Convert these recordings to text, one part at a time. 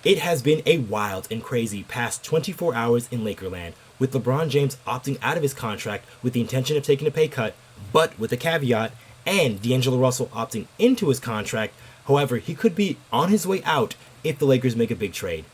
It has been a wild and crazy past 24 hours in Lakerland, with LeBron James opting out of his contract with the intention of taking a pay cut, but with a caveat, and D'Angelo Russell opting into his contract. However, he could be on his way out if the Lakers make a big trade.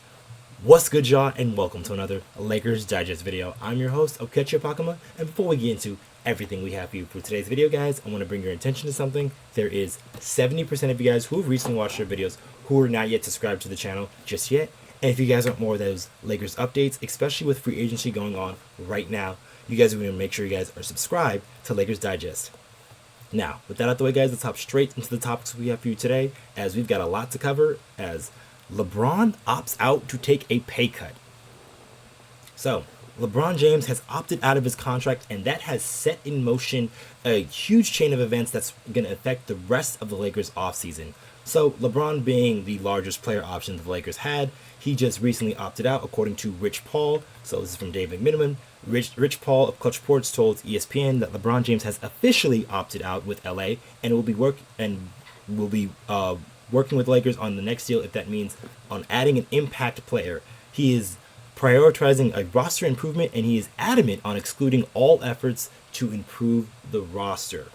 What's good, y'all, and welcome to another Lakers Digest video. I'm your host, Okechi Apakama, and before we get into everything we have for you for today's video, guys, I want to bring your attention to something. There is 70% of you guys who have recently watched our videos who are not yet subscribed to the channel just yet. And if you guys want more of those Lakers updates, especially with free agency going on right now, you guys are going to make sure you guys are subscribed to Lakers Digest. Now, with that out of the way, guys, let's hop straight into the topics we have for you today, as we've got a lot to cover, as LeBron opts out to take a pay cut. So, LeBron James has opted out of his contract, and that has set in motion a huge chain of events that's going to affect the rest of the Lakers offseason. So, LeBron being the largest player option the Lakers had, he just recently opted out, according to Rich Paul. So, this is from Dave McMiniman. Rich Paul of Clutch Reports told ESPN that LeBron James has officially opted out with LA, and will be working with Lakers on the next deal if that means on adding an impact player. He is prioritizing a roster improvement, and he is adamant on excluding all efforts to improve the roster.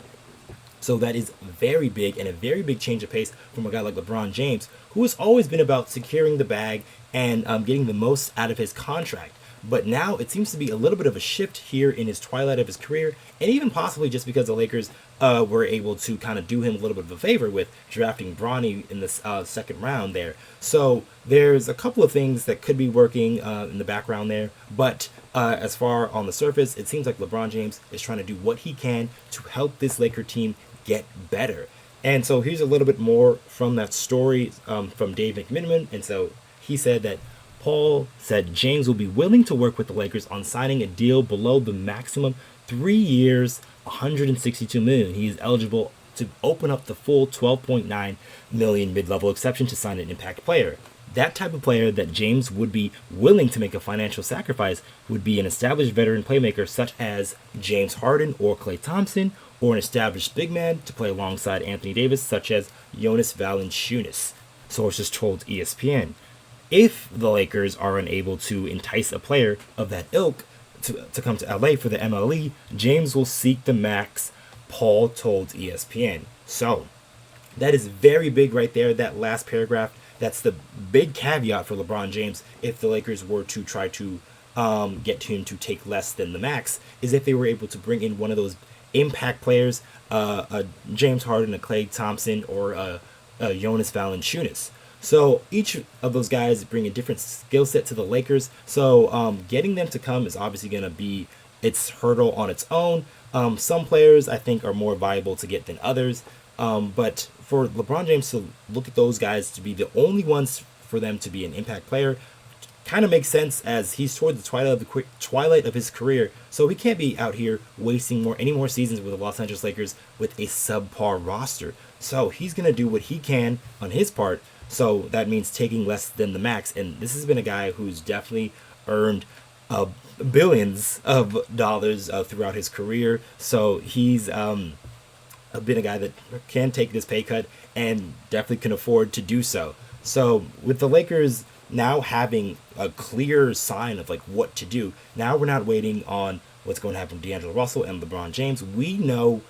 So that is very big, and a very big change of pace from a guy like LeBron James, who has always been about securing the bag and getting the most out of his contract. But now it seems to be a little bit of a shift here in his twilight of his career, and even possibly just because the Lakers were able to kind of do him a little bit of a favor with drafting Bronny in the second round there. So there's a couple of things that could be working in the background there, but as far on the surface, it seems like LeBron James is trying to do what he can to help this Laker team get better. And so here's a little bit more from that story from Dave McMiniman. And so he said that Paul said James will be willing to work with the Lakers on signing a deal below the maximum 3 years, $162 million. He is eligible to open up the full $12.9 million mid-level exception to sign an impact player. That type of player that James would be willing to make a financial sacrifice would be an established veteran playmaker such as James Harden or Klay Thompson, or an established big man to play alongside Anthony Davis such as Jonas Valanciunas, sources told ESPN. If the Lakers are unable to entice a player of that ilk to come to LA for the MLE, James will seek the max, Paul told ESPN. So, that is very big right there, that last paragraph. That's the big caveat for LeBron James if the Lakers were to try to get him to take less than the max, is if they were able to bring in one of those impact players, a James Harden, a Klay Thompson, or a Jonas Valanciunas. So each of those guys bring a different skill set to the Lakers. So getting them to come is obviously going to be its hurdle on its own. Some players I think are more viable to get than others. But for LeBron James to look at those guys to be the only ones for them to be an impact player kind of makes sense, as he's toward the twilight of his career. So he can't be out here wasting any more seasons with the Los Angeles Lakers with a subpar roster. So he's going to do what he can on his part. So that means taking less than the max. And this has been a guy who's definitely earned billions of dollars throughout his career. So he's been a guy that can take this pay cut and definitely can afford to do so. So with the Lakers now having a clear sign of like what to do, now we're not waiting on what's going to happen with D'Angelo Russell and LeBron James. We know,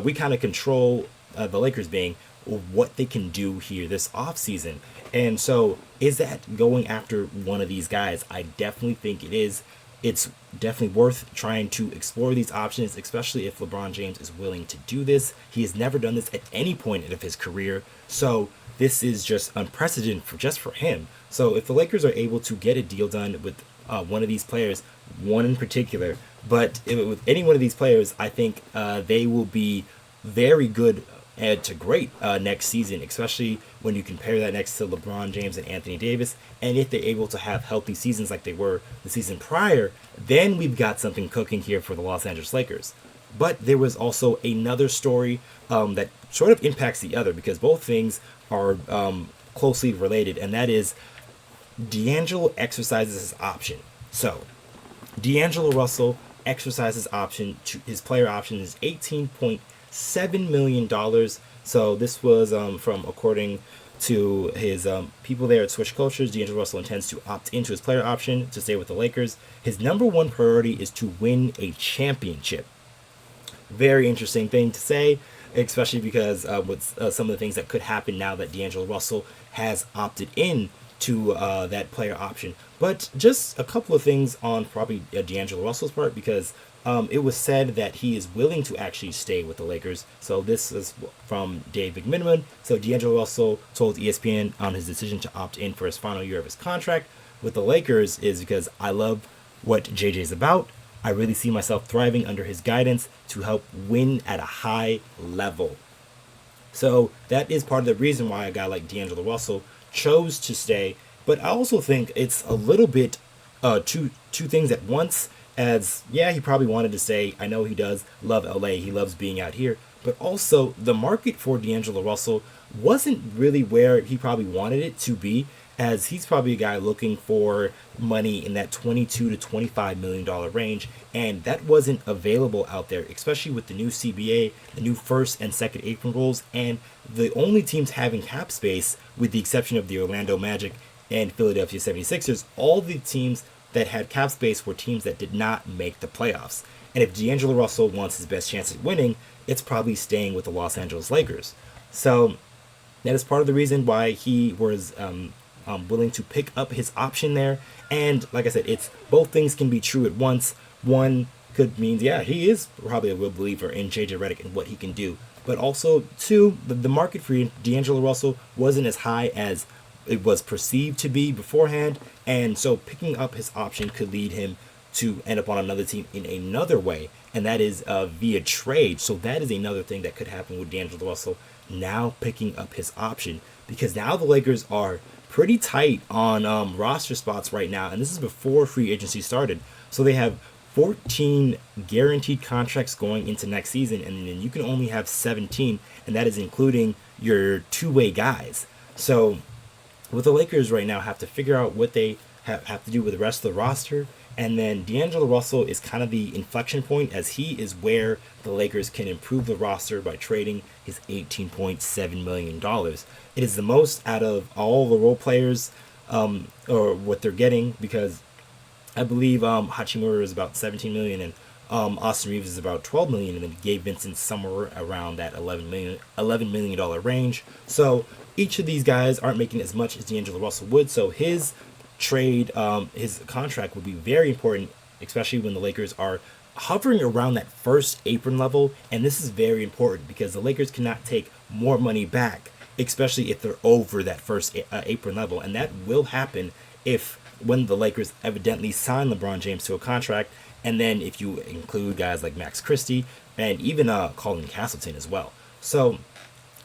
we kind of control the Lakers being what they can do here this offseason. And so is that going after one of these guys? I definitely think it is. It's definitely worth trying to explore these options, especially if LeBron James is willing to do this. He has never done this at any point of his career. So this is just unprecedented for him. So if the Lakers are able to get a deal done with one of these players, one in particular, but with any one of these players, I think they will be very good to great next season, especially when you compare that next to LeBron James and Anthony Davis. And if they're able to have healthy seasons like they were the season prior, then we've got something cooking here for the Los Angeles Lakers. But there was also another story that sort of impacts the other, because both things are closely related, and that is D'Angelo exercises his option. So D'Angelo Russell exercises his player option is $18.7 million. So this was from according to his people there at Switch Cultures, D'Angelo Russell intends to opt into his player option to stay with the Lakers. His number one priority is to win a championship. Very interesting thing to say, especially because with some of the things that could happen now that D'Angelo Russell has opted in to that player option. But just a couple of things on probably D'Angelo Russell's part, because it was said that he is willing to actually stay with the Lakers. So this is from Dave McMiniman. So D'Angelo Russell told ESPN on his decision to opt in for his final year of his contract with the Lakers is because I love what JJ's about. I really see myself thriving under his guidance to help win at a high level. So that is part of the reason why a guy like D'Angelo Russell chose to stay. But I also think it's a little bit two things at once. As yeah, he probably wanted to stay. I know he does love LA. He loves being out here. But also the market for D'Angelo Russell wasn't really where he probably wanted it to be, as he's probably a guy looking for money in that $22 to $25 million range, and that wasn't available out there, especially with the new CBA, the new first and second apron rules, and the only teams having cap space, with the exception of the Orlando Magic and Philadelphia 76ers, all the teams that had cap space were teams that did not make the playoffs. And if D'Angelo Russell wants his best chance at winning, it's probably staying with the Los Angeles Lakers. So that is part of the reason why he was willing to pick up his option there. And like I said, it's both things can be true at once. One could mean, yeah, he is probably a real believer in JJ Redick and what he can do. But also, two, the market for D'Angelo Russell wasn't as high as it was perceived to be beforehand. And so picking up his option could lead him to end up on another team in another way. And that is via trade. So that is another thing that could happen with D'Angelo Russell now picking up his option. Because now the Lakers are pretty tight on roster spots right now. And this is before free agency started. So they have 14 guaranteed contracts going into next season. And then you can only have 17. And that is including your two-way guys. So what the Lakers right now have to figure out what they have to do with the rest of the roster. And then D'Angelo Russell is kind of the inflection point, as he is where the Lakers can improve the roster by trading his $18.7 million. It is the most out of all the role players, or what they're getting, because I believe Hachimura is about $17 million and Austin Reaves is about $12 million, and then Gabe Vincent somewhere around that $11 million range. So each of these guys aren't making as much as D'Angelo Russell would, so his trade, his contract would be very important, especially when the Lakers are hovering around that first apron level. And this is very important because the Lakers cannot take more money back, especially if they're over that first apron level. And that will happen when the Lakers evidently sign LeBron James to a contract. And then if you include guys like Max Christie and even Colin Castleton as well. So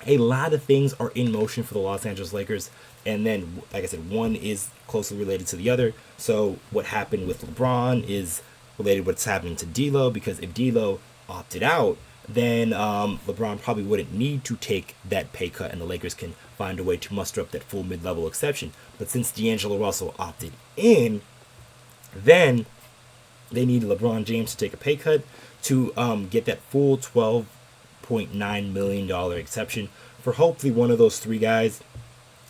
a lot of things are in motion for the Los Angeles Lakers. And then, like I said, one is closely related to the other. So what happened with LeBron is related to what's happening to D'Lo, because if D'Lo opted out, then LeBron probably wouldn't need to take that pay cut, and the Lakers can find a way to muster up that full mid-level exception. But since D'Angelo Russell opted in, then they need LeBron James to take a pay cut to get that full $12.9 million exception for hopefully one of those three guys,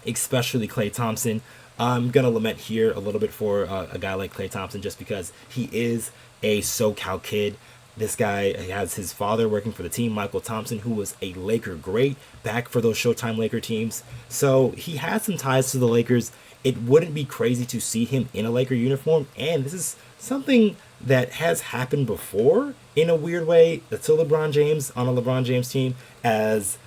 especially Klay Thompson. I'm going to lament here a little bit for a guy like Klay Thompson, just because he is a SoCal kid. This guy has his father working for the team, Michael Thompson, who was a Laker great back for those Showtime Laker teams. So he has some ties to the Lakers. It wouldn't be crazy to see him in a Laker uniform. And this is something that has happened before in a weird way to LeBron James on a LeBron James team, as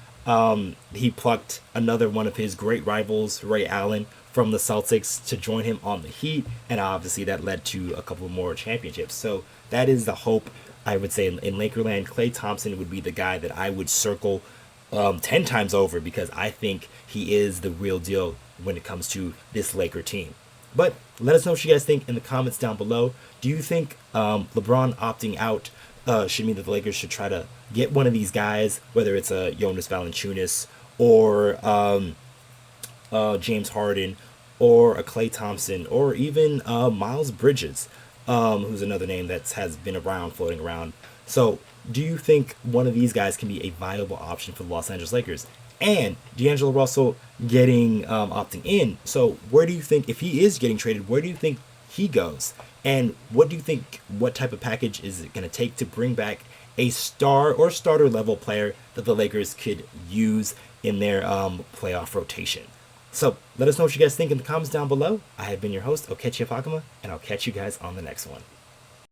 he plucked another one of his great rivals, Ray Allen, from the Celtics to join him on the Heat, and obviously that led to a couple more championships. So that is the hope, I would say, in Lakerland. Klay Thompson would be the guy that I would circle 10 times over, because I think he is the real deal when it comes to this Laker team. But let us know what you guys think in the comments down below. Do you think LeBron opting out should mean that the Lakers should try to get one of these guys, whether it's a Jonas Valanciunas or James Harden or a Klay Thompson or even Miles Bridges, who's another name that has been around, floating around. So do you think one of these guys can be a viable option for the Los Angeles Lakers? and D'Angelo Russell getting opting in. So where do you think, if he is getting traded, where do you think he goes? And what do you think, what type of package is it going to take to bring back a star or starter level player that the Lakers could use in their playoff rotation? So let us know what you guys think in the comments down below. I have been your host, Okechi Apakama, and I'll catch you guys on the next one.